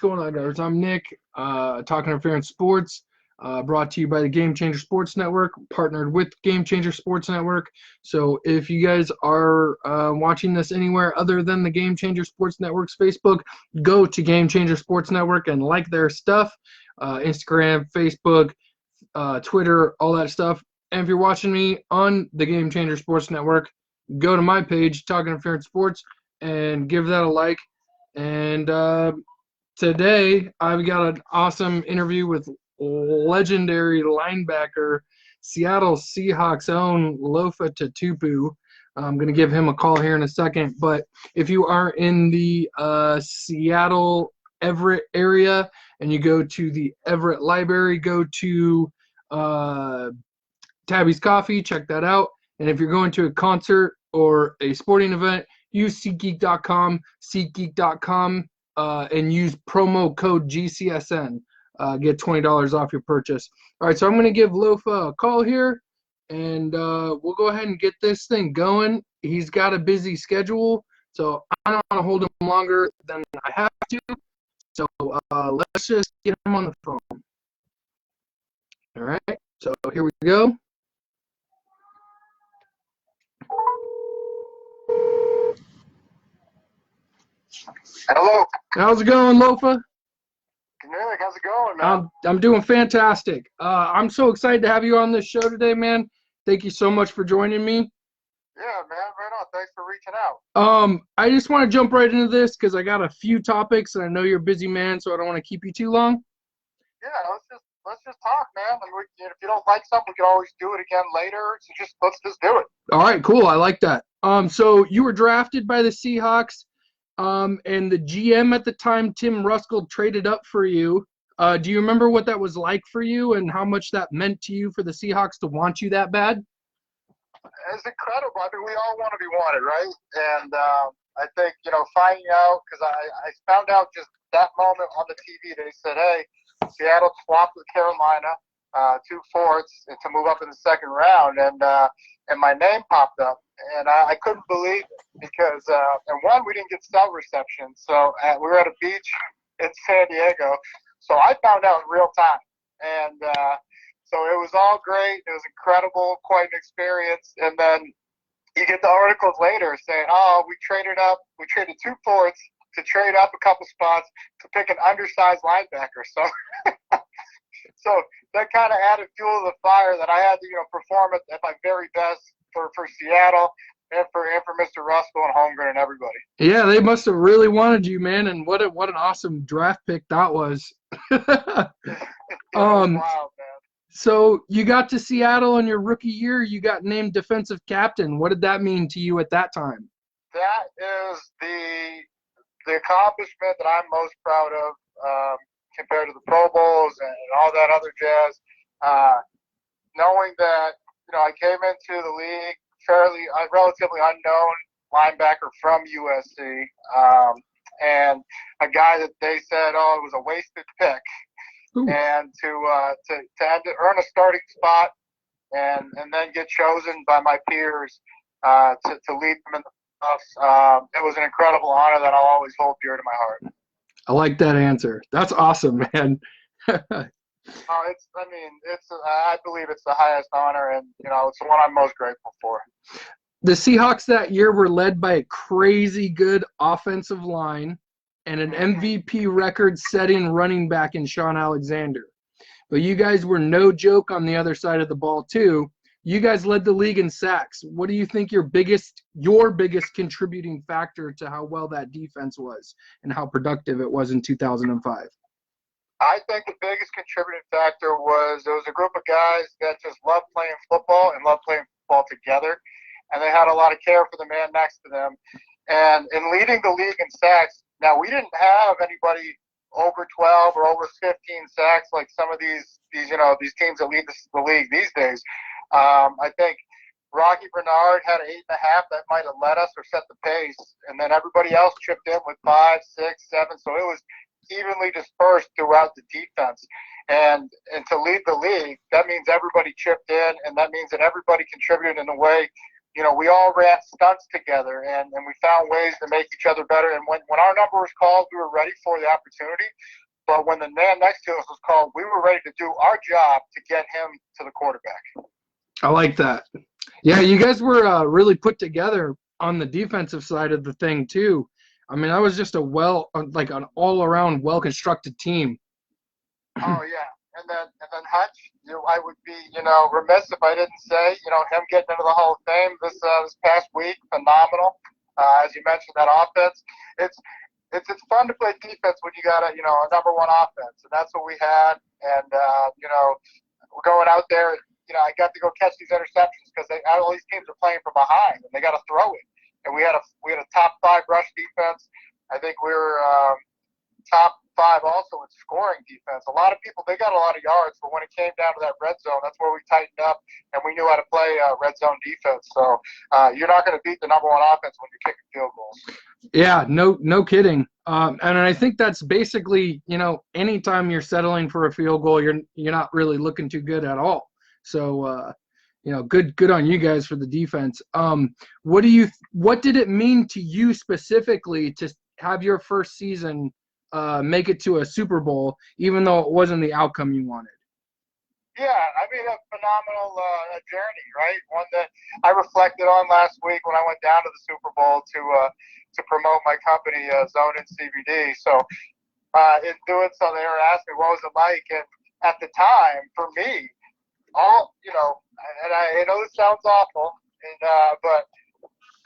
going on, guys? I'm Nick, Talking Interference Sports, brought to you by the Game Changer Sports Network, partnered with Game Changer Sports Network. So if you guys are watching this anywhere other than the Game Changer Sports Network's Facebook, go to Game Changer Sports Network and like their stuff, Instagram, Facebook, Twitter, all that stuff. And if you're watching me on the Game Changer Sports Network, go to my page, Talking Interference Sports, and give that a like. And today, I've got an awesome interview with legendary linebacker, Seattle Seahawks' own Lofa Tatupu. I'm going to give him a call here in a second. But if you are in the Seattle, Everett area, and you go to the Everett Library, go to Tabby's Coffee, check that out. And if you're going to a concert or a sporting event, use SeatGeek.com, and use promo code GCSN. Get $20 off your purchase. All right, so I'm going to give Lofa a call here, and we'll go ahead and get this thing going. He's got a busy schedule, so I don't want to hold him longer than I have to. So let's just get him on the phone. All right, so here we go. Hello. How's it going, Lofa? Nick, how's it going, man? I'm doing fantastic. I'm so excited to have you on this show today, man. Thank you so much for joining me. Yeah, man, right on. Thanks for reaching out. I just want to jump right into this because I got a few topics, and I know you're a busy man, so I don't want to keep you too long. Yeah, let's just talk, man. And if you don't like something, we can always do it again later. So let's just do it. All right, cool. I like that. So you were drafted by the Seahawks. And the GM at the time, Tim Ruskell, traded up for you. Do you remember what that was like for you and how much that meant to you for the Seahawks to want you that bad? It's incredible. I mean, we all want to be wanted, right? And I think, finding out, because I found out just that moment on the TV that he said, hey, Seattle swapped with Carolina, 2 fourths, and to move up in the second round. And my name popped up. And I couldn't believe it because, and one, we didn't get cell reception. So we were at a beach in San Diego. So I found out in real time. And so it was all great. It was incredible, quite an experience. And then you get the articles later saying, oh, we traded 2 fourths to trade up a couple spots to pick an undersized linebacker. So that kind of added fuel to the fire that I had to, perform at my very best for Seattle and for Mr. Ruskell and Holmgren and everybody. Yeah, they must have really wanted you, man, and what an awesome draft pick that was. It was wild, man. So you got to Seattle in your rookie year. You got named defensive captain. What did that mean to you at that time? That is the accomplishment that I'm most proud of compared to the Pro Bowls and all that other jazz. Knowing that, I came into the league relatively unknown linebacker from USC, and a guy that they said, it was a wasted pick. Ooh. And to earn a starting spot and then get chosen by my peers to lead them in the playoffs, it was an incredible honor that I'll always hold dear to my heart. I like that answer. That's awesome, man. I believe it's the highest honor, and it's the one I'm most grateful for. The Seahawks that year were led by a crazy good offensive line and an MVP record-setting running back in Shaun Alexander. But you guys were no joke on the other side of the ball too. You guys led the league in sacks. What do you think your biggest contributing factor to how well that defense was and how productive it was in 2005? I think the biggest contributing factor was there was a group of guys that just loved playing football and loved playing football together, and they had a lot of care for the man next to them. And in leading the league in sacks, now we didn't have anybody over 12 or over 15 sacks like some of these teams that lead the league these days. I think Rocky Bernard had an 8.5 that might have led us or set the pace, and then everybody else chipped in with 5, 6, 7. So it was evenly dispersed throughout the defense. And to lead the league, that means everybody chipped in, and that means that everybody contributed in a way we all ran stunts together, and we found ways to make each other better. And when our number was called, we were ready for the opportunity. But when the man next to us was called, we were ready to do our job to get him to the quarterback. I like that. Yeah, you guys were really put together on the defensive side of the thing too. I mean, that was just an all-around well-constructed team. Oh yeah, and then Hutch, I would be remiss if I didn't say him getting into the Hall of Fame this past week, phenomenal. As you mentioned, that offense, it's fun to play defense when you got a number one offense, and that's what we had. And we're going out there. I got to go catch these interceptions because all these teams are playing from behind, and they got to throw it. And we had a top 5 rush defense. I think we were top 5 also in scoring defense. A lot of people, they got a lot of yards, but when it came down to that red zone, that's where we tightened up, and we knew how to play red zone defense. So you're not going to beat the number one offense when you're kicking field goals. Yeah, no kidding. And I think that's basically, anytime you're settling for a field goal, you're not really looking too good at all. So, good on you guys for the defense. What did it mean to you specifically to have your first season make it to a Super Bowl, even though it wasn't the outcome you wanted? Yeah, I mean, a phenomenal journey, right? One that I reflected on last week when I went down to the Super Bowl to promote my company, Zone and CBD. So in doing so, they were asking me, what was it like? And at the time, for me, and I know this sounds awful, but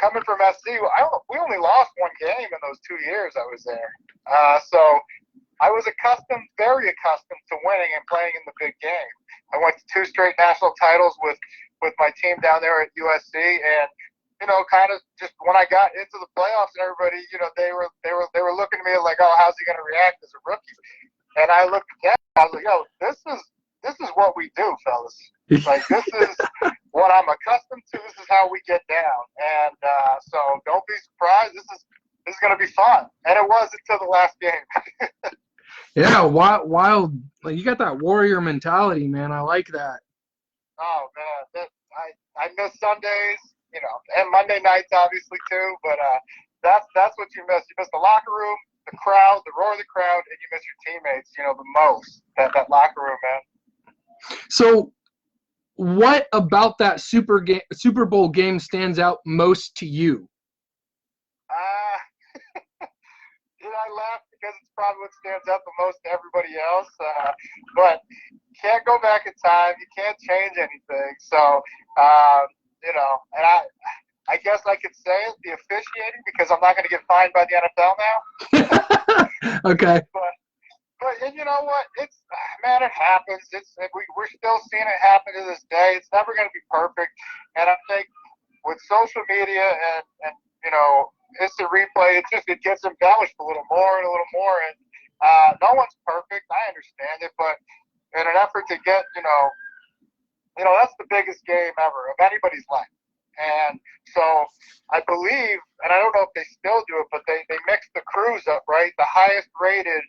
coming from SC, we only lost one game in those 2 years I was there. So I was very accustomed to winning and playing in the big game. I went to 2 straight national titles with my team down there at USC, and kind of just when I got into the playoffs and everybody, they were looking at me like, oh, how's he going to react as a rookie? And I looked at them, I was like, yo, this is what we do, fellas. Like, this is what I'm accustomed to. This is how we get down. And so don't be surprised. This is going to be fun. And it was until the last game. Yeah, wild. Like, you got that warrior mentality, man. I like that. Oh, man. I miss Sundays, and Monday nights, obviously, too. But that's what you miss. You miss the locker room, the crowd, the roar of the crowd, and you miss your teammates, the most. That locker room, man. So, what about that Super Bowl game stands out most to you? I laugh because it's probably what stands out the most to everybody else. But can't go back in time. You can't change anything. So, and I guess I could say it, the officiating, because I'm not going to get fined by the NFL now. Okay. But you know what? It happens. We're still seeing it happen to this day. It's never going to be perfect. And I think with social media and instant replay, it gets embellished a little more and a little more. And no one's perfect. I understand it, but in an effort to get, that's the biggest game ever of anybody's life. And so I believe, and I don't know if they still do it, but they mix the crews up, right? The highest rated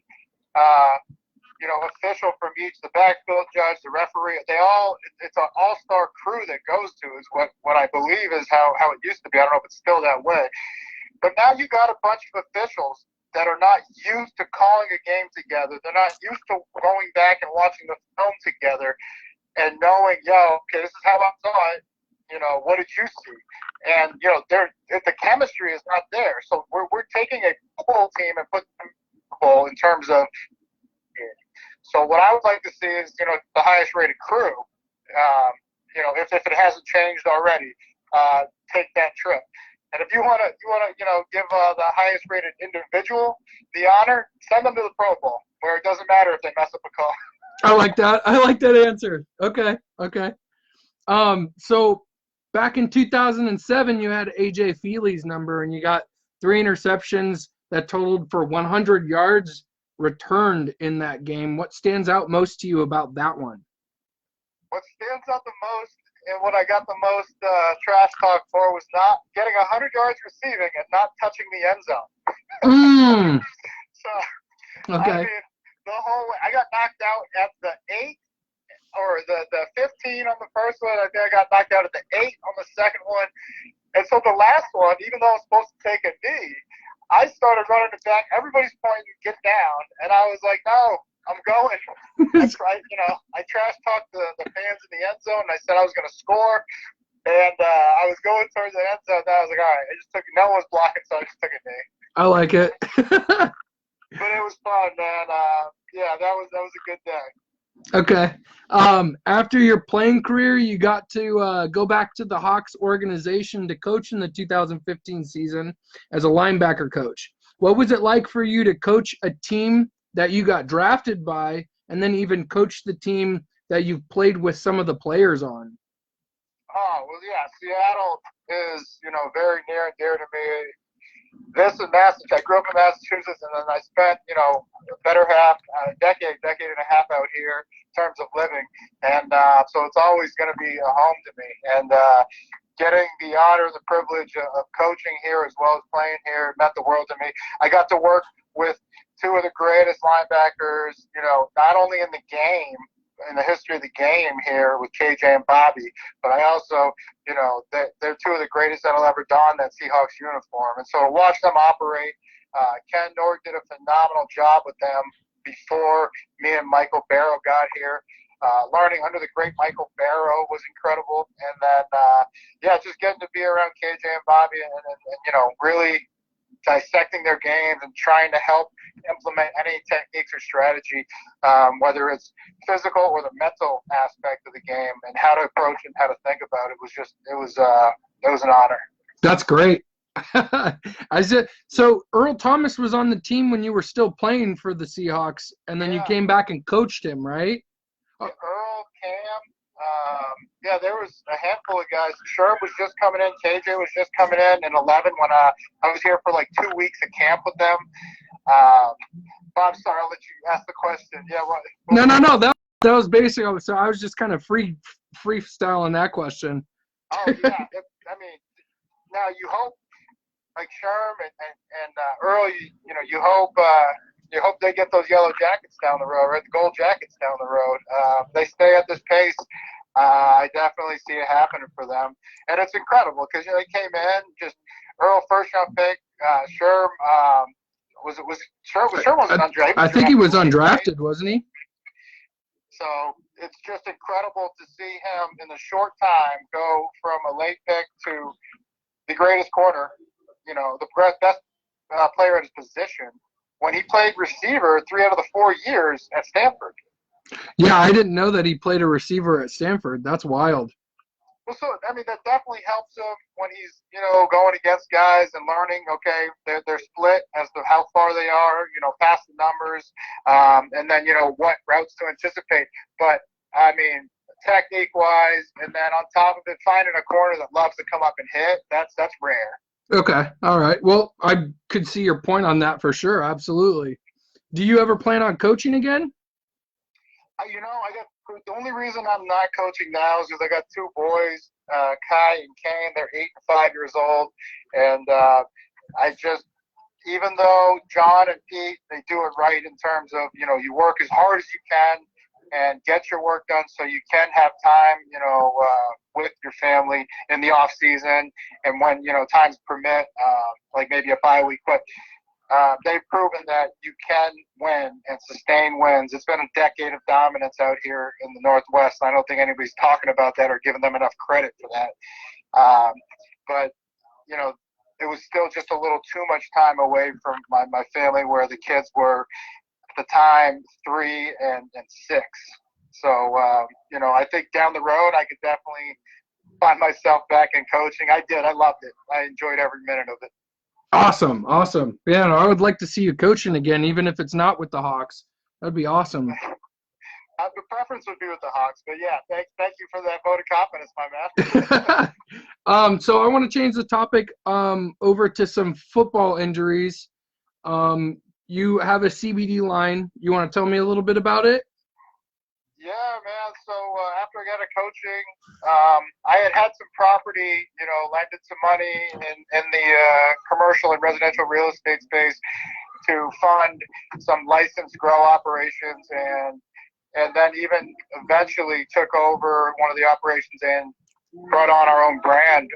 official from each, the backfield judge, the referee, it's an all-star crew that goes to is what I believe is how it used to be. I don't know if it's still that way. But now you got a bunch of officials that are not used to calling a game together. They're not used to going back and watching the film together and knowing, okay, this is how I saw it. What did you see? And, the chemistry is not there. So we're taking a whole team and putting them in terms of. So what I would like to see is, the highest rated crew, if it hasn't changed already, take that trip. And if you want to, give the highest rated individual the honor, send them to the Pro Bowl, where it doesn't matter if they mess up a call. I like that. I like that answer. Okay. So back in 2007, you had AJ Feely's number, and you got 3 interceptions that totaled for 100 yards returned in that game. What stands out most to you about that one? What stands out the most and what I got the most trash talk for was not getting 100 yards receiving and not touching the end zone. So, okay. I mean, the whole way, I got knocked out at the 8 the 15 on the first one. I think I got knocked out at the 8 on the second one. And so the last one, even though I was supposed to take a knee, I started running it back. Everybody's pointing, get down. And I was like, no, I'm going. I tried, I trash talked the fans in the end zone. And I said I was going to score. And I was going towards the end zone. And I was like, all right, no one was blocking, so I just took a knee. I like it. But it was fun, man. Yeah, that was a good day. Okay. After your playing career, you got to go back to the Hawks organization to coach in the 2015 season as a linebacker coach. What was it like for you to coach a team that you got drafted by and then even coach the team that you've played with some of the players on? Oh, well, yeah, Seattle is, very near and dear to me. This is Massachusetts. I grew up in Massachusetts, and then I spent, a better half, decade and a half out here in terms of living. And so it's always going to be a home to me. And getting the honor and the privilege of coaching here as well as playing here meant the world to me. I got to work with two of the greatest linebackers, not only in the game, in the history of the game here with KJ and Bobby, but I also, they're two of the greatest that'll ever don that Seahawks uniform. And so to watch them operate, Ken Nord did a phenomenal job with them before me and Michael Barrow got here. Learning under the great Michael Barrow was incredible. And then, just getting to be around KJ and Bobby and really dissecting their games and trying to help implement any techniques or strategy, whether it's physical or the mental aspect of the game and how to approach and how to think about it was an honor. That's great. I said, so Earl Thomas was on the team when you were still playing for the Seahawks, and then you came back and coached him, right? Yeah, Earl, Cam, there was a handful of guys. Sherb was just coming in. KJ was just coming in 11 when I was here for like 2 weeks of camp with them. Bob, sorry, I'll let you ask the question. Yeah, what No. That was basic. So I was just kind of freestyling that question. Oh yeah, now you hope like Sherm and Earl, you hope they get those yellow jackets down the road, right? The gold jackets down the road. They stay at this pace. I definitely see it happening for them, and it's incredible because they came in just Earl first round pick. Sherm Sherm wasn't undrafted. I think he was undrafted, wasn't he? So it's just incredible to see him in a short time go from a late pick to the greatest corner, the best player at his position, when he played receiver 3 out of the 4 years at Stanford. Yeah, I didn't know that he played a receiver at Stanford. That's wild. Well, so that definitely helps him when he's going against guys and learning. Okay, they're split as to how far they are, past the numbers, and then what routes to anticipate. But technique wise, and then on top of it, finding a corner that loves to come up and hit. That's rare. Okay, all right. Well, I could see your point on that for sure. Absolutely. Do you ever plan on coaching again? The only reason I'm not coaching now is because I got 2 boys, Kai and Kane. They're 8 and 5 years old, and even though John and Pete, they do it right in terms of you work as hard as you can and get your work done so you can have time, with your family in the off season and when times permit, like maybe a bye week, but. They've proven that you can win and sustain wins. It's been a decade of dominance out here in the Northwest. I don't think anybody's talking about that or giving them enough credit for that. But it was still just a little too much time away from my family where the kids were, at the time, 3 and 6. So, I think down the road I could definitely find myself back in coaching. I did. I loved it. I enjoyed every minute of it. Awesome. Yeah, I would like to see you coaching again, even if it's not with the Hawks. That'd be awesome. The preference would be with the Hawks, but yeah, thank you for that vote of confidence, my man. So I want to change the topic over to some football injuries. You have a CBD line. You want to tell me a little bit about it? Yeah, man. So after I got out of coaching, I had some property, lended some money in the commercial and residential real estate space to fund some licensed grow operations. And and then even eventually took over one of the operations and brought on our own brand.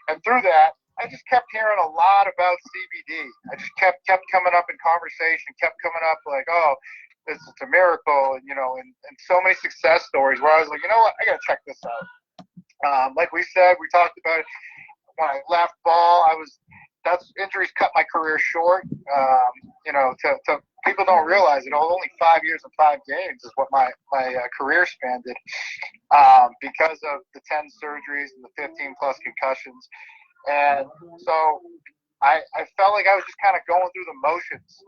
And through that, I just kept hearing a lot about CBD. I just kept coming up in conversation, kept coming up like, oh, this is a miracle, and so many success stories where I was like, you know what, I gotta check this out. Like we said, we talked about it when I left ball. That's injuries cut my career short. To people don't realize it. Only 5 years and 5 games is what my career span did, because of the 10 surgeries and the 15 plus concussions. And so I felt like I was just kind of going through the motions,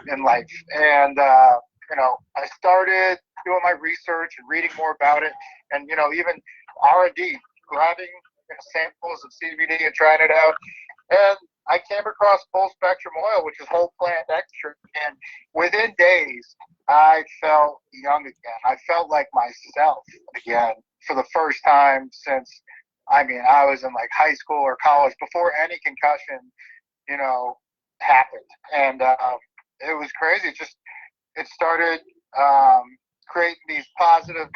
in life. And, I started doing my research and reading more about it, and, even R&D, grabbing samples of CBD and trying it out. And I came across full spectrum oil, which is whole plant extract. And within days, I felt young again. I felt like myself again for the first time since, I was in like high school or college before any concussion, happened. And it was crazy. It started creating these positive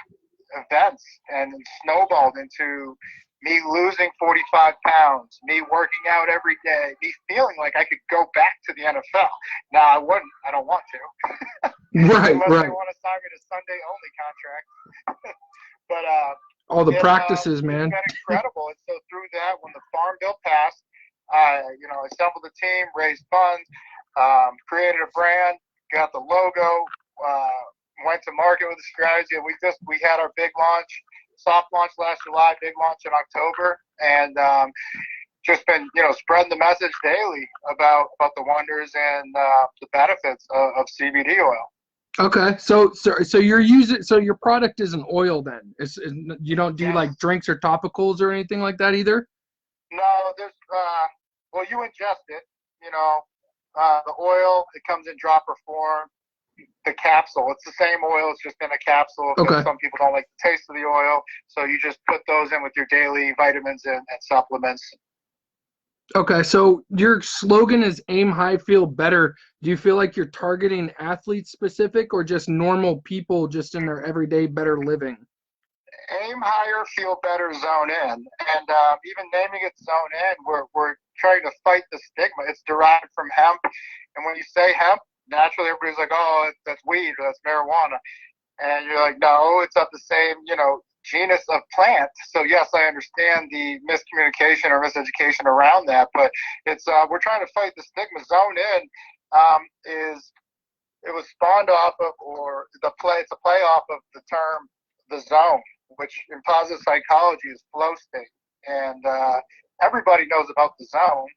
events, and it snowballed into me losing 45 pounds, me working out every day, me feeling like I could go back to the NFL. Now, I wouldn't. I don't want to. Right, Unless right. they want to sign me to Sunday-only contract. But all the practices, man. It's been incredible. And so through that, when the Farm Bill passed, I assembled a team, raised funds, created a brand, got the logo, went to market with a strategy, and we had our big launch, soft launch last July, big launch in October, and just been spreading the message daily about the wonders and the benefits of CBD oil. Okay, so you're using, so your product is an oil then? You don't do like drinks or topicals or anything like that either? No, there's well, you ingest it, the oil, it comes in dropper form. The capsule, it's the same oil, it's just in a capsule. Okay. Some people don't like the taste of the oil, so you just put those in with your daily vitamins and supplements. Okay, so your slogan is aim high, feel better. Do you feel like you're targeting athletes specific or just normal people just in their everyday better living? Aim higher, feel better, zone in. And even naming it zone in, we're trying to fight the stigma. It's derived from hemp. And when you say hemp, naturally everybody's like, oh, that's weed or that's marijuana. And you're like, no, it's of the same, genus of plant. So yes, I understand the miscommunication or miseducation around that, but it's we're trying to fight the stigma. Zone in it was spawned off of, or it's a play off of the term the zone, which in positive psychology is flow state. And everybody knows about the zone.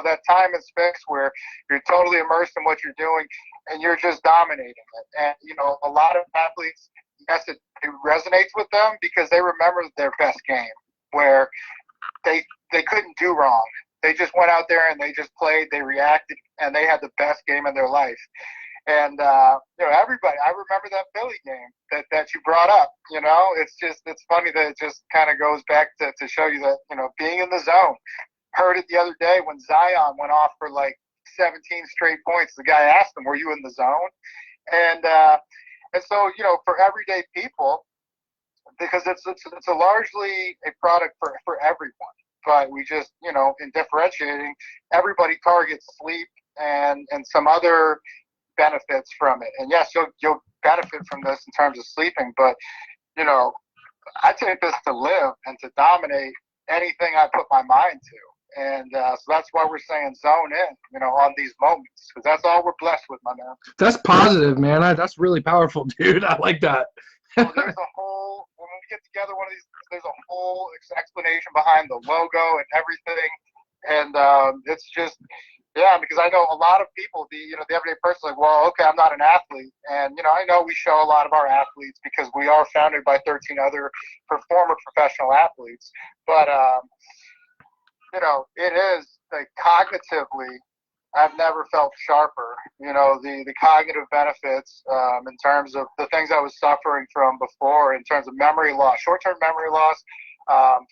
That time and space where you're totally immersed in what you're doing and you're just dominating it. And, a lot of athletes, yes, it resonates with them because they remember their best game where they couldn't do wrong. They just went out there and they just played, they reacted, and they had the best game of their life. And, everybody, I remember that Philly game that you brought up, it's funny that it just kind of goes back to show you that, being in the zone. Heard it the other day when Zion went off for like 17 straight points. The guy asked him, were you in the zone? And so, for everyday people, because it's a largely a product for everyone, but we just, in differentiating, everybody targets sleep and some other benefits from it. And yes, you'll benefit from this in terms of sleeping, but, I take this to live and to dominate anything I put my mind to. And so that's why we're saying zone in, on these moments, because that's all we're blessed with, my man. That's positive, man. That's really powerful, dude. I like that. Well, when we get together one of these, there's a whole explanation behind the logo and everything. And it's just, because I know a lot of people, the everyday person, like, well, okay, I'm not an athlete. And, I know we show a lot of our athletes because we are founded by 13 other former professional athletes. But, it is like cognitively, I've never felt sharper. The cognitive benefits in terms of the things I was suffering from before, in terms of memory loss, short-term memory loss,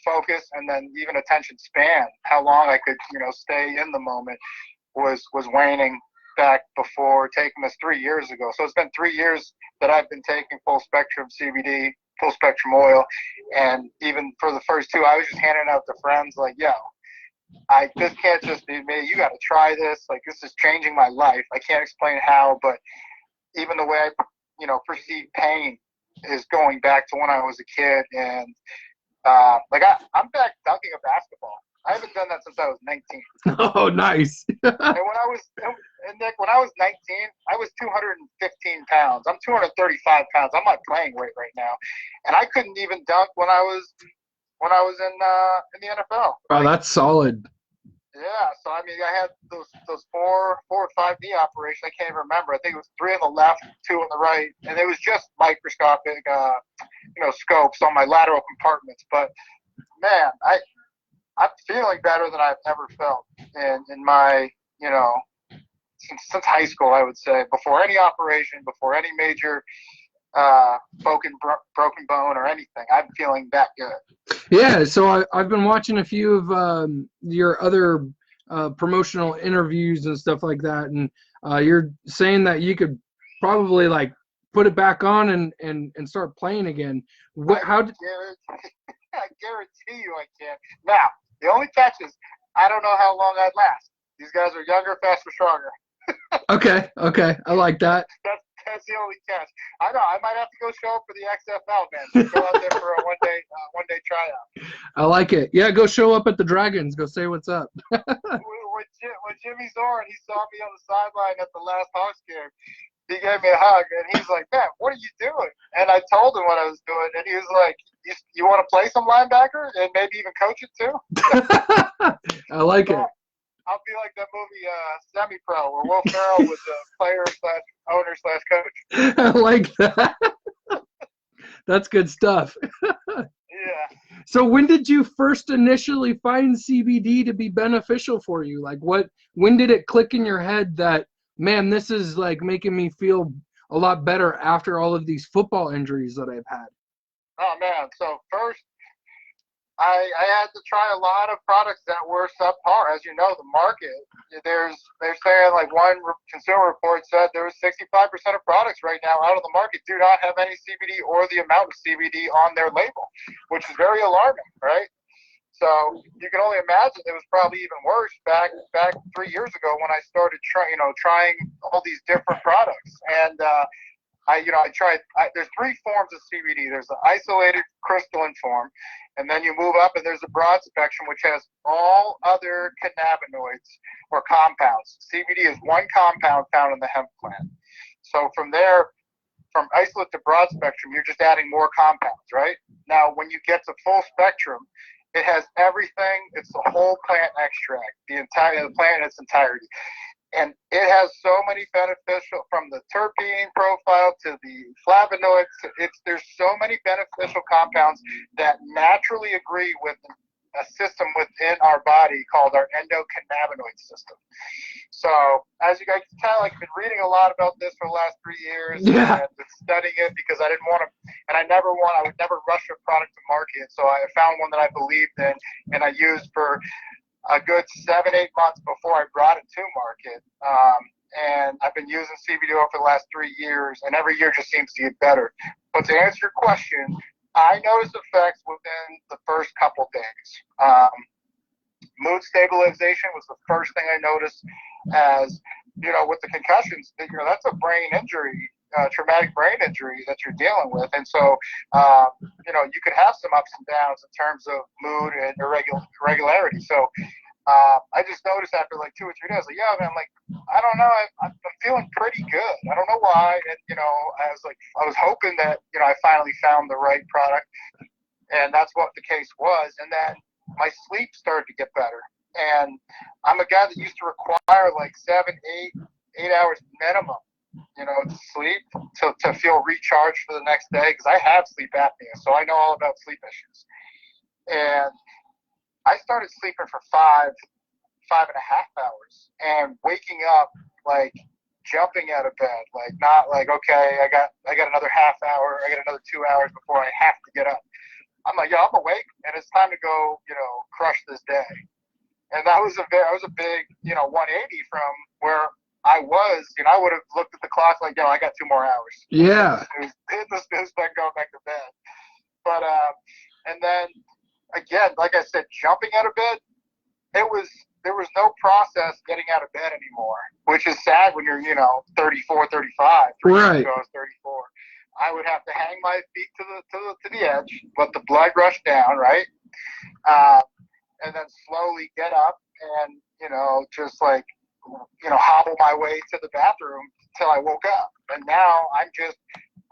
focus, and then even attention span. How long I could, stay in the moment was waning back before taking this 3 years ago. So it's been 3 years that I've been taking full spectrum CBD, full spectrum oil. And even for the first 2, I was just handing out to friends like, yo, this can't just be me. You got to try this. Like, this is changing my life. I can't explain how, but even the way I, perceive pain is going back to when I was a kid. And I'm back dunking a basketball. I haven't done that since I was 19. Oh, nice. Nick, when I was 19, I was 215 pounds. I'm 235 pounds. I'm not playing weight right now, and I couldn't even dunk when I was in the NFL. Oh, that's solid. Yeah, so I mean, I had those four or five knee operations. I can't even remember. I think it was 3 on the left, 2 on the right, and it was just microscopic, scopes on my lateral compartments. But man, I'm feeling better than I've ever felt in my, since high school, I would say, before any operation, before any major broken bone or anything. I'm feeling that good. Yeah, so I've been watching a few of your other promotional interviews and stuff like that, and you're saying that you could probably like put it back on and start playing again. I guarantee you I can. Now, the only catch is I don't know how long I'd last. These guys are younger, faster, stronger. Okay, I like that. That's the only catch. I know. I might have to go show up for the XFL, man. Just go out there for a one day tryout. I like it. Yeah, go show up at the Dragons. Go say what's up. When Jimmy Zorn, he saw me on the sideline at the last Hawks game. He gave me a hug, and he's like, "Man, what are you doing?" And I told him what I was doing, and he was like, "You want to play some linebacker and maybe even coach it too?" I like it. I'll be like that movie Semi-Pro, where Will Ferrell was a player / owner / coach. I like that. That's good stuff. Yeah. So when did you first initially find CBD to be beneficial for you? Like when did it click in your head that, man, this is like making me feel a lot better after all of these football injuries that I've had? Oh man. So first, I had to try a lot of products that were subpar. As you know, the market, they're saying, like, one consumer report said there was 65% of products right now out of the market do not have any CBD or the amount of CBD on their label, which is very alarming, right? So you can only imagine it was probably even worse back 3 years ago when I started trying all these different products. And I tried. There's 3 forms of CBD. There's the isolated crystalline form, and then you move up, and there's a broad spectrum, which has all other cannabinoids or compounds. CBD is one compound found in the hemp plant. So from there, from isolate to broad spectrum, you're just adding more compounds, right? Now, when you get to full spectrum, it has everything. It's the whole plant extract, the plant in its entirety. And it has so many beneficial, from the terpene profile to the flavonoids. There's so many beneficial compounds that naturally agree with a system within our body called our endocannabinoid system. So as you guys kind of like been reading a lot about this for the last 3 years, Yeah, and been studying it because I didn't want to, and I would never rush a product to market. So I found one that I believed in and I used for a good 7-8 months before I brought it to market. And I've been using CBD oil for the last 3 years, and every year just seems to get better. But to answer your question, I noticed effects within the first couple days. Mood stabilization was the first thing I noticed, as with the concussions, that's a brain injury, traumatic brain injury that you're dealing with. And so, you could have some ups and downs in terms of mood and irregularity. So I just noticed after like 2 or 3 days, like, yeah, man, like, I don't know, I'm feeling pretty good. I don't know why. And, I was hoping that, I finally found the right product, and that's what the case was. And then my sleep started to get better. And I'm a guy that used to require like 7, 8 hours minimum, to sleep to feel recharged for the next day, because I have sleep apnea, so I know all about sleep issues. And I started sleeping for 5.5 hours, and waking up like jumping out of bed, like not like, okay, I got another half hour, I got another 2 hours before I have to get up. I'm like, yeah, I'm awake, and it's time to go, crush this day. And that was a big, 180 from where I was, I would have looked at the clock like, yo, I got 2 more hours. Yeah. Hit the snooze button, going back to bed. But and then again, like I said, jumping out of bed, there was no process getting out of bed anymore, which is sad when you're 34, 35. 3 years Right. ago, I was 34. I would have to hang my feet to the edge, let the blood rush down, right, and then slowly get up and just like hobble my way to the bathroom till I woke up. And now I'm just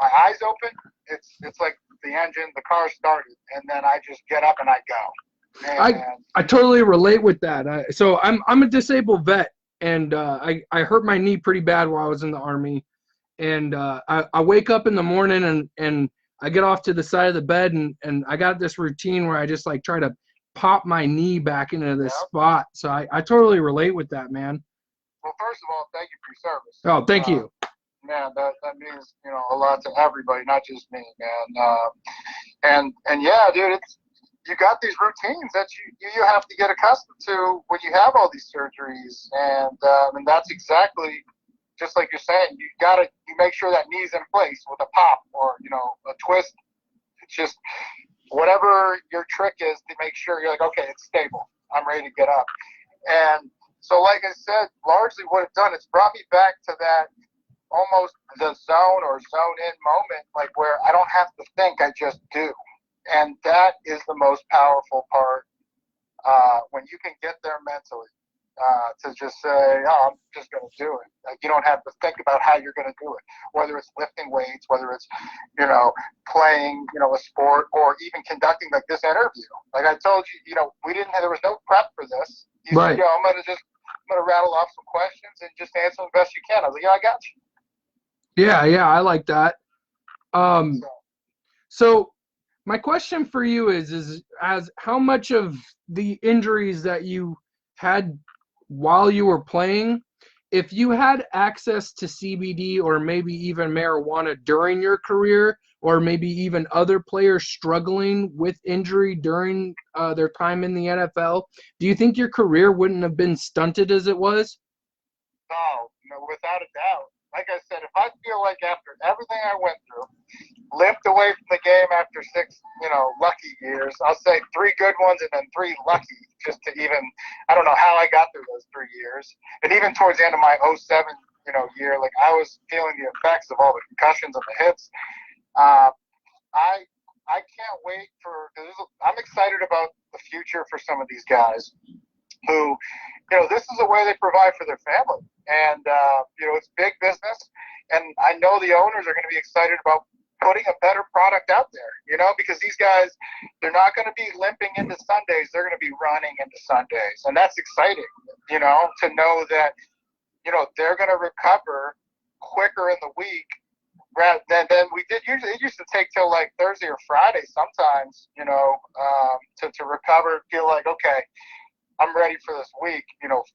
my eyes open. It's like the engine, the car started, and then I just get up and I go. And I totally relate with that. So I'm a disabled vet, and I hurt my knee pretty bad while I was in the Army, and I wake up in the morning and I get off to the side of the bed, and I got this routine where I just like try to pop my knee back into this spot. So I totally relate with that, man. Well, first of all, thank you for your service. Oh, thank you. Man, that means a lot to everybody, not just me, man. And yeah, dude, you got these routines that you have to get accustomed to when you have all these surgeries, and that's exactly just like you're saying. You make sure that knee's in place with a pop or a twist. It's just whatever your trick is to make sure you're like, okay, it's stable. I'm ready to get up. And so, like I said, largely what it's done, it's brought me back to that almost the zone or zone in moment, like where I don't have to think, I just do. And that is the most powerful part when you can get there mentally to just say, oh, I'm just going to do it. Like, you don't have to think about how you're going to do it, whether it's lifting weights, whether it's, playing, a sport, or even conducting like this interview. Like I told you, there was no prep for this. You Right. said, I'm going to rattle off some questions and just answer them the best you can. I was like, I got you. Yeah, I like that. So my question for you is as how much of the injuries that you had while you were playing, if you had access to CBD or maybe even marijuana during your career, or maybe even other players struggling with injury during their time in the NFL, do you think your career wouldn't have been stunted as it was? No, without a doubt. Like I said, if I feel like after everything I went through, limped away from the game after 6, lucky years, I'll say 3 good ones and then 3 lucky, just to even, I don't know how I got through those 3 years. And even towards the end of my 07, year, like I was feeling the effects of all the concussions and the hits. I can't wait I'm excited about the future for some of these guys who, this is a way they provide for their family. And, it's big business. And I know the owners are going to be excited about putting a better product out there, because these guys, they're not going to be limping into Sundays. They're going to be running into Sundays. And that's exciting, to know that, they're going to recover quicker in the week rather than we did usually. It used to take till like Thursday or Friday sometimes, to recover, feel like, okay, I'm ready for this week,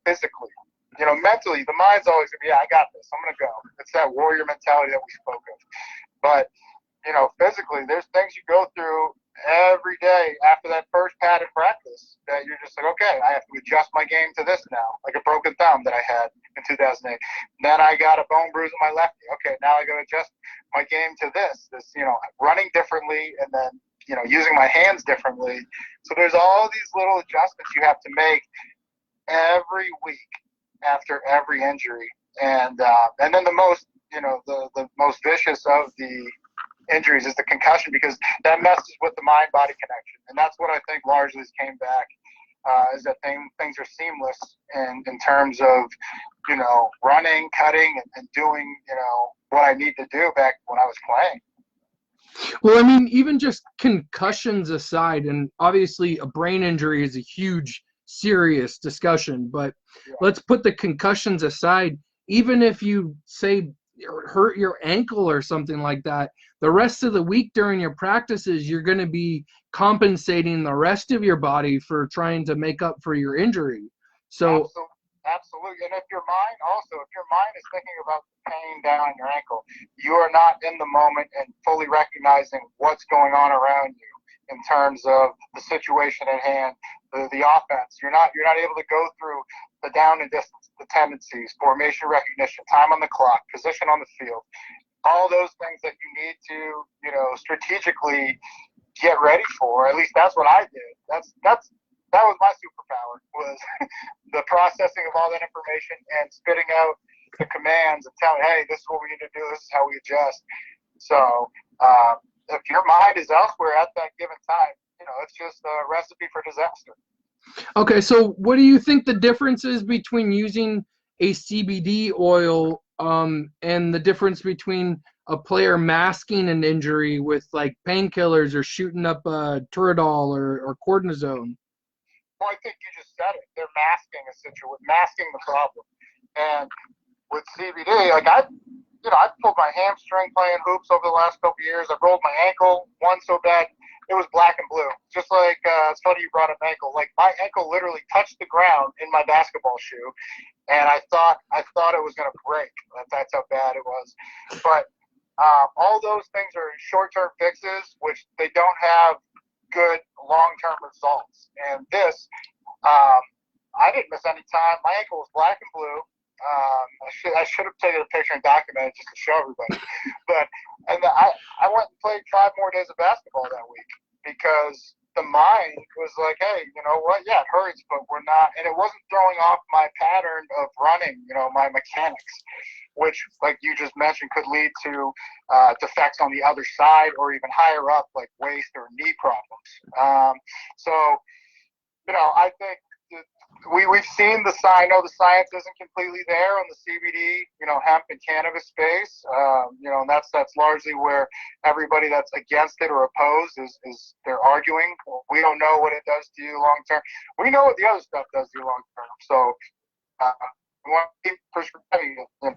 physically. Mentally, the mind's always going to be, I got this. I'm going to go. It's that warrior mentality that we spoke of. But, physically, there's things you go through every day after that first padded practice that you're just like, okay, I have to adjust my game to this now, like a broken thumb that I had in 2008. Then I got a bone bruise in my lefty. Okay, now I got to adjust my game to this, running differently, and then, using my hands differently. So there's all these little adjustments you have to make every week after every injury. And then the most, the most vicious of the injuries is the concussion, because that messes with the mind-body connection. And that's what I think largely came back, is that things are seamless in terms of, running, cutting, and doing, what I need to do back when I was playing. Well, I mean, even just concussions aside, and obviously a brain injury is a huge, serious discussion, but let's put the concussions aside. Even if you say hurt your ankle or something like that, the rest of the week during your practices, you're going to be compensating the rest of your body for trying to make up for your injury. So absolutely. And if your mind is thinking about the pain down your ankle, you are not in the moment and fully recognizing what's going on around you in terms of the situation at hand, the offense. You're not able to go through the down and distance, the tendencies, formation recognition, time on the clock, position on the field, all those things that you need to, strategically get ready for. At least that's what I did. That was my superpower, was the processing of all that information and spitting out the commands and telling, hey, this is what we need to do. This is how we adjust. So if your mind is elsewhere at that given time, it's just a recipe for disaster. Okay, so what do you think the difference is between using a CBD oil and the difference between a player masking an injury with like painkillers or shooting up Toradol or cortisone? Well, I think you just said it. They're masking the problem. And with CBD, like I pulled my hamstring playing hoops over the last couple of years. I rolled my ankle, one so bad it was black and blue. Just like it's funny you brought up ankle. Like my ankle literally touched the ground in my basketball shoe, and I thought it was gonna break. That's how bad it was. But all those things are short-term fixes, which they don't have good long-term results. And this, I didn't miss any time. My ankle was black and blue. I should have taken a picture and documented just to show everybody. But I went and played 5 more days of basketball that week because the mind was like, hey, you know what? Yeah, it hurts, but we're not. And it wasn't throwing off my pattern of running, my mechanics, which, like you just mentioned, could lead to defects on the other side or even higher up, like waist or knee problems. So, I think we've seen the sign. I know the science isn't completely there on the CBD, hemp and cannabis space. And that's largely where everybody that's against it or opposed is they're arguing. We don't know what it does to you long term. We know what the other stuff does to you long term. So we want to keep prescribing it.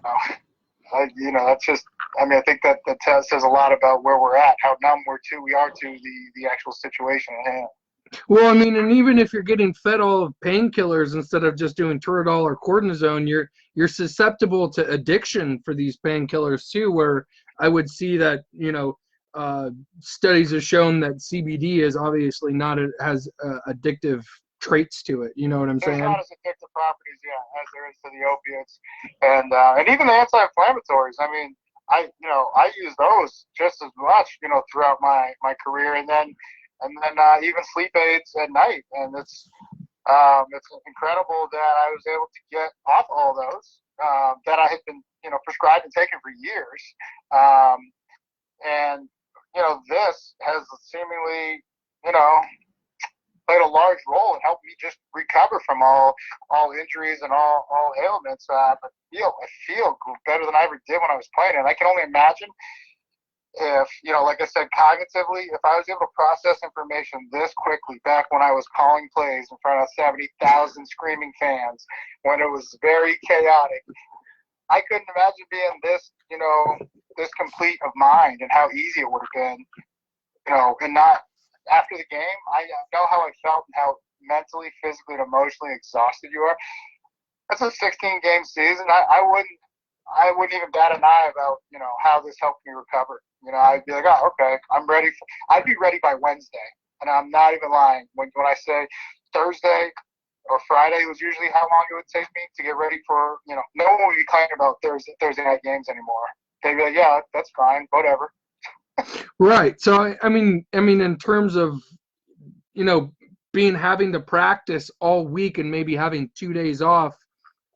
That's just. I mean, I think that says a lot about where we're at, how numb we are to the actual situation at hand. Well, I mean, and even if you're getting fed all of painkillers instead of just doing Toradol or cortisone, you're susceptible to addiction for these painkillers too. Where I would see that studies have shown that CBD is obviously has addictive traits to it. You know what I'm saying? There's not as addictive properties, as there is to the opiates, and even the anti-inflammatories. I mean, I use those just as much, throughout my career, and then even sleep aids at night. And it's incredible that I was able to get off all those that I had been, prescribed and taken for years. And this has seemingly, played a large role in helping me just recover from all injuries and all ailments. But I feel better than I ever did when I was playing. And I can only imagine if, like I said, cognitively, if I was able to process information this quickly back when I was calling plays in front of 70,000 screaming fans, when it was very chaotic, I couldn't imagine being this, this complete of mind and how easy it would have been, and not after the game. I know how I felt and how mentally, physically, and emotionally exhausted you are. That's a 16-game season. I wouldn't even bat an eye about, how this helped me recover. I'd be like, oh, okay, I'm ready. I'd be ready by Wednesday. And I'm not even lying. When I say Thursday or Friday was usually how long it would take me to get ready for, no one would be complaining about Thursday night games anymore. They'd be like, yeah, that's fine, whatever. Right. So, I mean, in terms of, having to practice all week and maybe having 2 days off,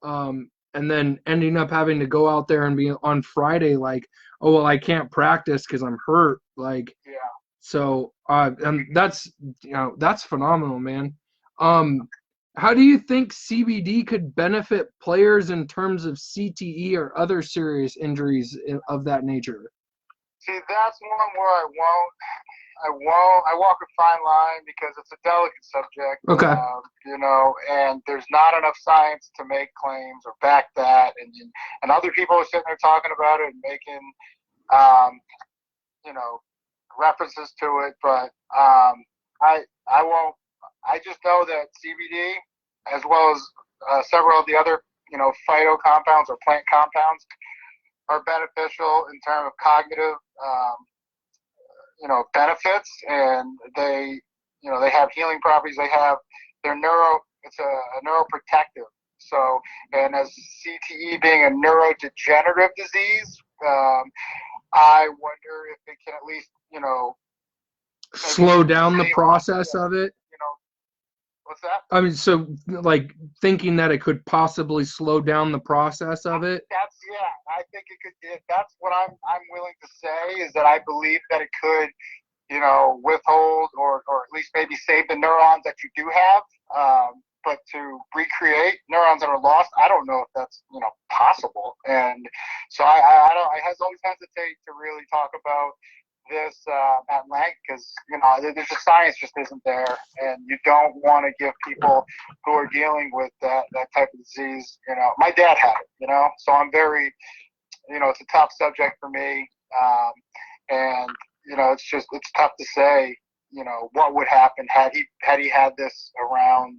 and then ending up having to go out there and be on Friday like, oh, well, I can't practice because I'm hurt. Like, yeah. So, and that's phenomenal, man. How do you think CBD could benefit players in terms of CTE or other serious injuries of that nature? See, that's one where I walk a fine line because it's a delicate subject. Okay. And there's not enough science to make claims or back that, and other people are sitting there talking about it and making, references to it, but I won't. I just know that CBD, as well as several of the other, phyto compounds or plant compounds, are beneficial in terms of cognitive, benefits, and they have healing properties. It's a neuroprotective. So, and as CTE being a neurodegenerative disease, I wonder if it can at least, Slow down the save process of it. What's that? I mean, so like thinking that it could possibly slow down the process of it. I think it could. That's what I'm willing to say, is that I believe that it could, withhold or at least maybe save the neurons that you do have. But to recreate neurons that are lost, I don't know if that's possible. And so I don't. I always hesitate to really talk about this at length, because there's just science just isn't there, and you don't want to give people who are dealing with that type of disease. My dad had it. So I'm very, it's a tough subject for me, and it's tough to say what would happen had he had this around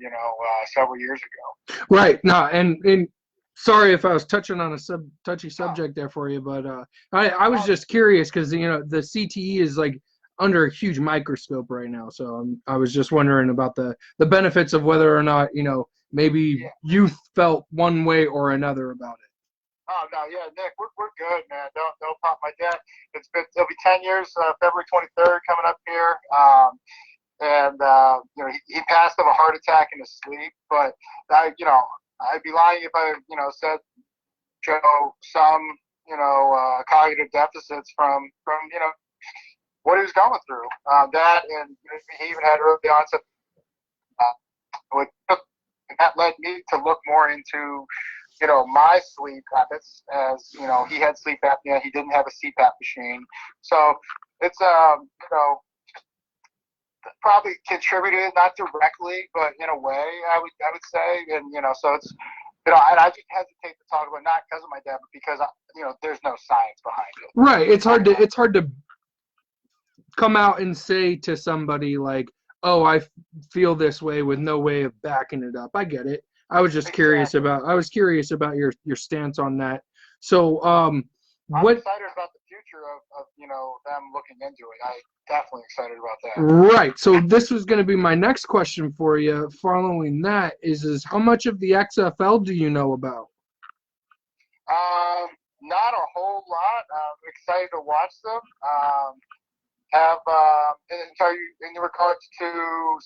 several years ago. Right. No, and sorry if I was touching on a touchy subject there for you, but I was just curious because the CTE is like under a huge microscope right now, so I was just wondering about the benefits of whether or not maybe you felt one way or another about it. Oh no, yeah, Nick, we're good, man. Don't pop my dad. It'll be 10 years, February 23rd coming up here. He passed of a heart attack in his sleep, but I'd be lying if I said show some cognitive deficits from what he was going through. That, and he even had early onset. That led me to look more into my sleep habits, as he had sleep apnea. He didn't have a CPAP machine, so it's probably contributed, not directly, but in a way, I would say. And so it's and I just hesitate to talk about, not because of my dad, but because there's no science behind it. Right. It's hard to come out and say to somebody like, oh, I feel this way, with no way of backing it up. I get it. I was just curious about your stance on that. So I'm excited about the future of them looking into it. I'm definitely excited about that. Right. So this was going to be my next question for you. Following that is how much of the XFL do you know about? Not a whole lot. I'm excited to watch them. In regards to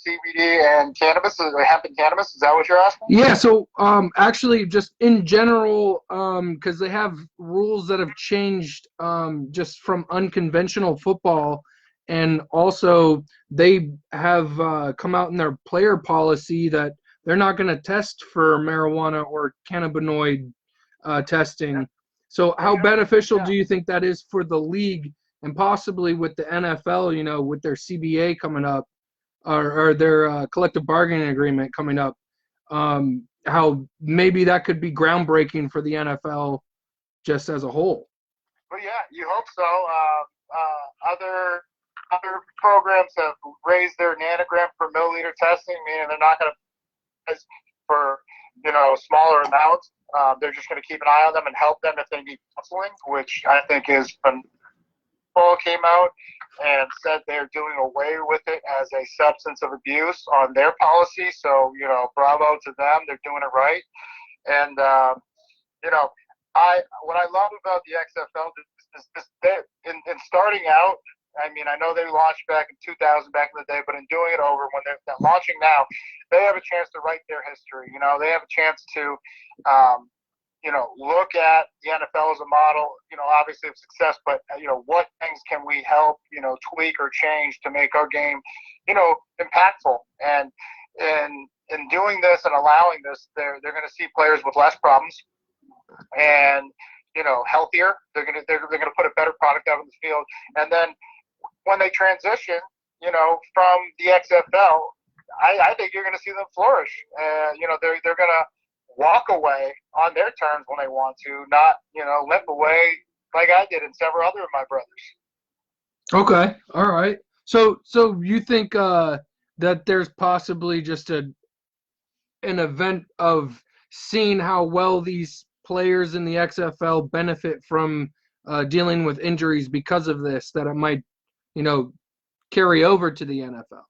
CBD and cannabis, hemp and cannabis, is that what you're asking? Yeah, so actually just in general, because they have rules that have changed just from unconventional football, and also they have come out in their player policy that they're not going to test for marijuana or cannabinoid testing. So how beneficial do you think that is for the league? And possibly with the NFL, with their CBA coming up, or their collective bargaining agreement coming up, how maybe that could be groundbreaking for the NFL just as a whole. Well, yeah, you hope so. Other programs have raised their nanogram per milliliter testing, meaning they're not going to test for smaller amounts. They're just going to keep an eye on them and help them if they need counseling, which I think is phenomenal. Came out and said they're doing away with it as a substance of abuse on their policy. So, bravo to them. They're doing it right. And, what I love about the XFL is in starting out, I mean, I know they launched back in 2000, back in the day, but in doing it over, when they're launching now, they have a chance to write their history. They have a chance to, look at the NFL as a model, obviously of success, but, what things can we help, tweak or change to make our game, impactful. And in doing this and allowing this, they're going to see players with less problems and, healthier. They're going to put a better product out in the field. And then when they transition, from the XFL, I think you're going to see them flourish. They're going to walk away on their terms when they want to, not, limp away like I did and several other of my brothers. Okay. All right. So you think that there's possibly just an event of seeing how well these players in the XFL benefit from dealing with injuries because of this, that it might, carry over to the NFL?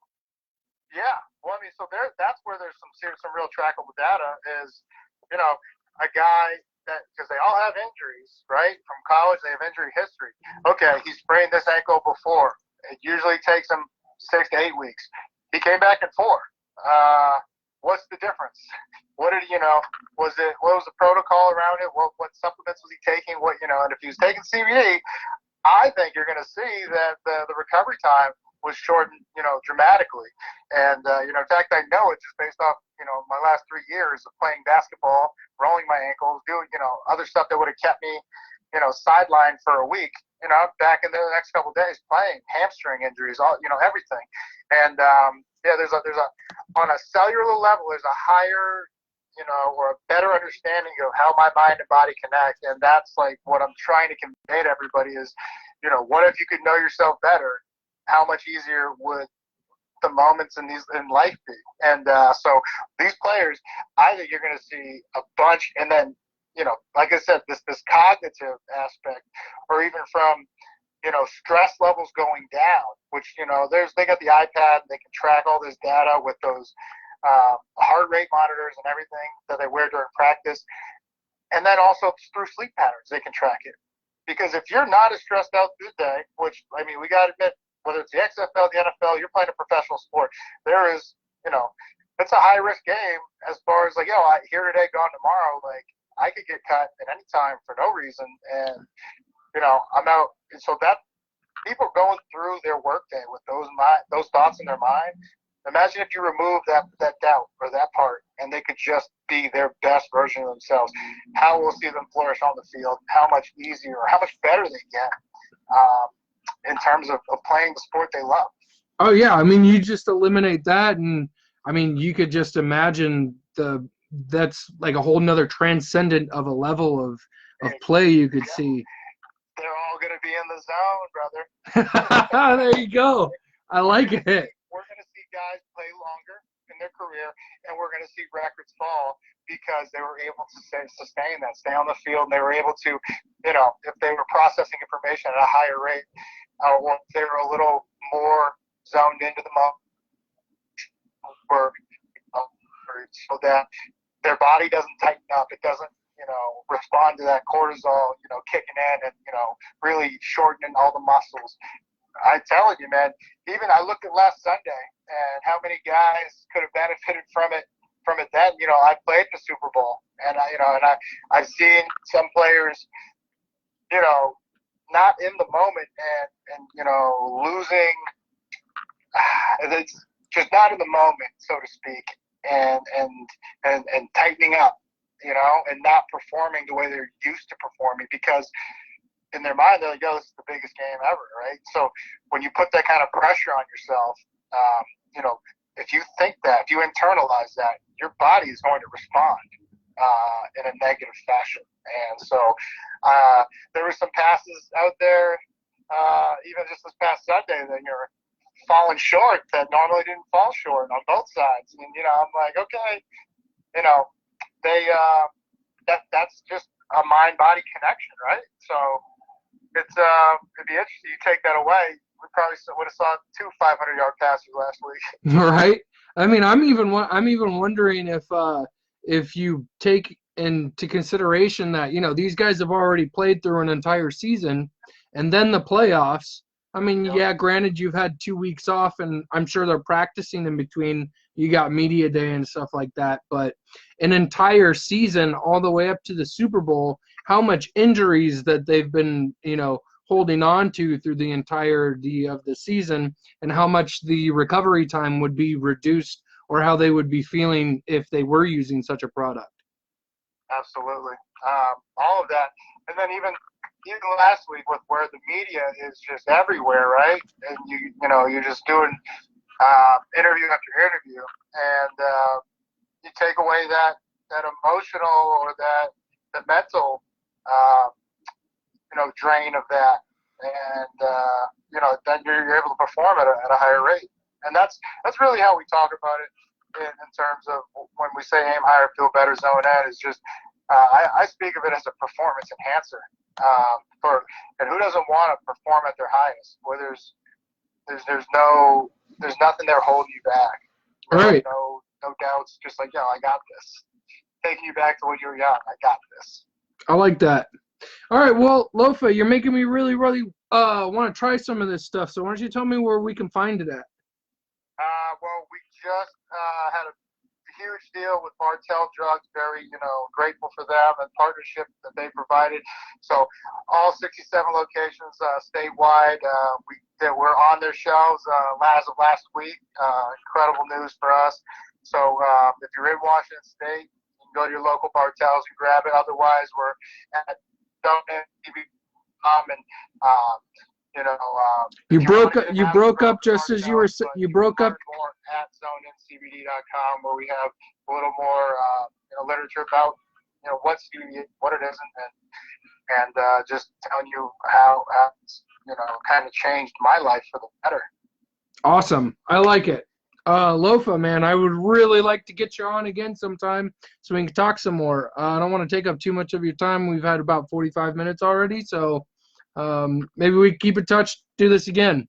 Yeah. Well, I mean, so that's where there's some real trackable data is, a guy that, because they all have injuries, right? From college, they have injury history. Okay, he sprained this ankle before. It usually takes him 6 to 8 weeks. He came back in 4. What's the difference? What did what was the protocol around it? What supplements was he taking? And if he was taking CBD, I think you're going to see that the recovery time was shortened, dramatically. And, in fact, I know it just based off, my last 3 years of playing basketball, rolling my ankles, doing, other stuff that would have kept me, sidelined for a week. Back in the next couple of days playing, hamstring injuries, all, everything. And, there's a, on a cellular level, there's a higher, or a better understanding of how my mind and body connect. And that's like what I'm trying to convey to everybody is, what if you could know yourself better? How much easier would the moments in life be? And so these players, I think you're going to see a bunch. And then, like I said, this cognitive aspect, or even from, stress levels going down, which, they got the iPad, they can track all this data with those heart rate monitors and everything that they wear during practice. And then also through sleep patterns, they can track it. Because if you're not as stressed out through the day, which, I mean, we got to admit, whether it's the XFL, the NFL, you're playing a professional sport, there is, it's a high-risk game as far as, like, here today, gone tomorrow. Like, I could get cut at any time for no reason. And, I'm out. And so that people going through their workday with those thoughts in their mind, imagine if you remove that doubt or that part, and they could just be their best version of themselves. How we'll see them flourish on the field, how much easier, how much better they get in terms of playing the sport they love. Oh, yeah. I mean, you just eliminate that, and, I mean, you could just imagine that's like a whole nother transcendent of a level of play you could see. They're all going to be in the zone, brother. There you go. I like it. We're going to see guys play longer in their career, and we're going to see records fall because they were able to sustain that, stay on the field, and they were able to, if they were processing information at a higher rate, or if they were a little more zoned into the moment, so that their body doesn't tighten up. It doesn't, respond to that cortisol, kicking in and, really shortening all the muscles. I'm telling you, man, even I looked at last Sunday and how many guys could have benefited from it then. I played the Super Bowl, and I've seen some players, not in the moment and losing, it's just not in the moment, so to speak, and tightening up, and not performing the way they're used to performing, because in their mind, they're like, this is the biggest game ever, right? So when you put that kind of pressure on yourself, if you think that, if you internalize that, your body is going to respond in a negative fashion. And so there were some passes out there, even just this past Sunday, that you're falling short that normally didn't fall short on both sides. And, I'm like, okay, that's just a mind-body connection, right? So it'd be interesting. You take that away, we probably would have saw 2 500-yard passes last week. Right. I mean, I'm even wondering if you take into consideration that these guys have already played through an entire season, and then the playoffs. I mean, yeah, granted you've had 2 weeks off, and I'm sure they're practicing in between. You got media day and stuff like that, but an entire season all the way up to the Super Bowl, how much injuries that they've been, holding on to through the entirety of the season, and how much the recovery time would be reduced, or how they would be feeling if they were using such a product. Absolutely. All of that. And then even last week, with where the media is just everywhere, right? And you're just doing interview after interview, and you take away that emotional or the mental drain of that, and then you're able to perform at a higher rate. And that's really how we talk about it in terms of when we say aim higher, feel better, zone in, is just I speak of it as a performance enhancer. And who doesn't want to perform at their highest, where there's nothing there holding you back, right? No doubts, just like, I got this. taking you back to when you were young. I got this. I like that. All right, well, Lofa, you're making me really, really want to try some of this stuff. So why don't you tell me where we can find it at? Well, we just had a huge deal with Bartell Drugs. Very, grateful for them and partnership that they provided. So all 67 locations statewide, we're on their shelves as of last week. Incredible news for us. So if you're in Washington State, you can go to your local Bartells and grab it. Otherwise, we're at .tv.com and you broke up just as you broke up. More at zoneincbd.com, where we have a little more literature about what CBD, what it isn't, and just telling you how it's kind of changed my life for the better. Awesome, I like it. Lofa, man, I would really like to get you on again sometime so we can talk some more. I don't want to take up too much of your time. We've had about 45 minutes already, so maybe we keep in touch, do this again.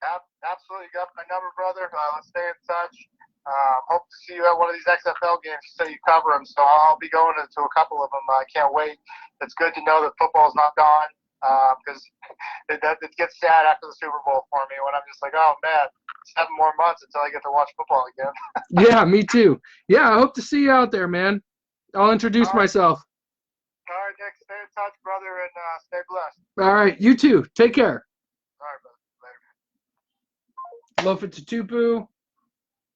Absolutely. You got my number, brother. Let's stay in touch. Hope to see you at one of these XFL games. You say you cover them, so I'll be going to a couple of them. I can't wait. It's good to know that football's not gone, because it gets sad after the Super Bowl for me when I'm just like, oh, man, 7 more months until I get to watch football again. Yeah, me too. Yeah, I hope to see you out there, man. I'll introduce myself. All right, Nick. Stay in touch, brother, and stay blessed. All right, you too. Take care. All right, brother. Later. Lofa Tatupu,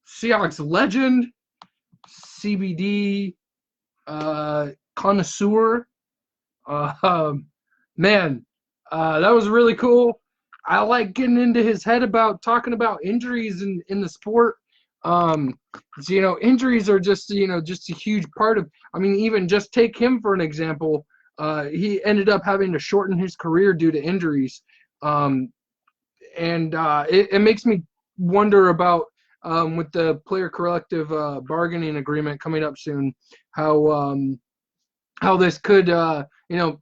Seahawks legend, CBD connoisseur. Man, that was really cool. I like getting into his head about talking about injuries in the sport. Injuries are just a huge part of. I mean, even just take him for an example. He ended up having to shorten his career due to injuries, and it makes me wonder about with the player collective bargaining agreement coming up soon, how this could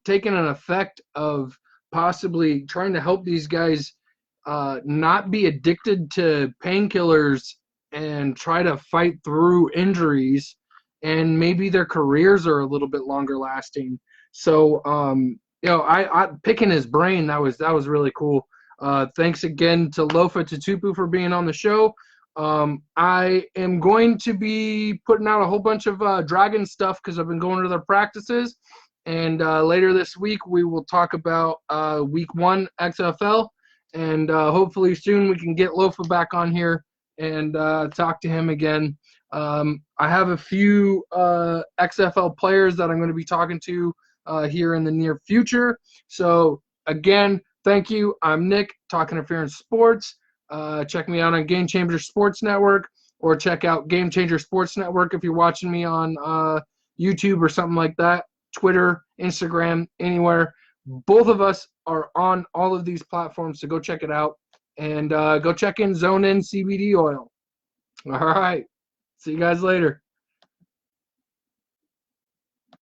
taking an effect of possibly trying to help these guys not be addicted to painkillers and try to fight through injuries, and maybe their careers are a little bit longer lasting. So I picking his brain, that was really cool. Thanks again to Lofa Tatupu for being on the show. I am going to be putting out a whole bunch of Dragon stuff because I've been going to their practices. And later this week, we will talk about Week 1 XFL. And hopefully soon we can get Lofa back on here and talk to him again. I have a few XFL players that I'm going to be talking to here in the near future. So, again, thank you. I'm Nick, Talking Interference Sports. Check me out on Game Changer Sports Network, or check out Game Changer Sports Network if you're watching me on YouTube or something like that, Twitter, Instagram, anywhere. Both of us are on all of these platforms, so go check it out. And go check in Zone In CBD oil. All right. See you guys later.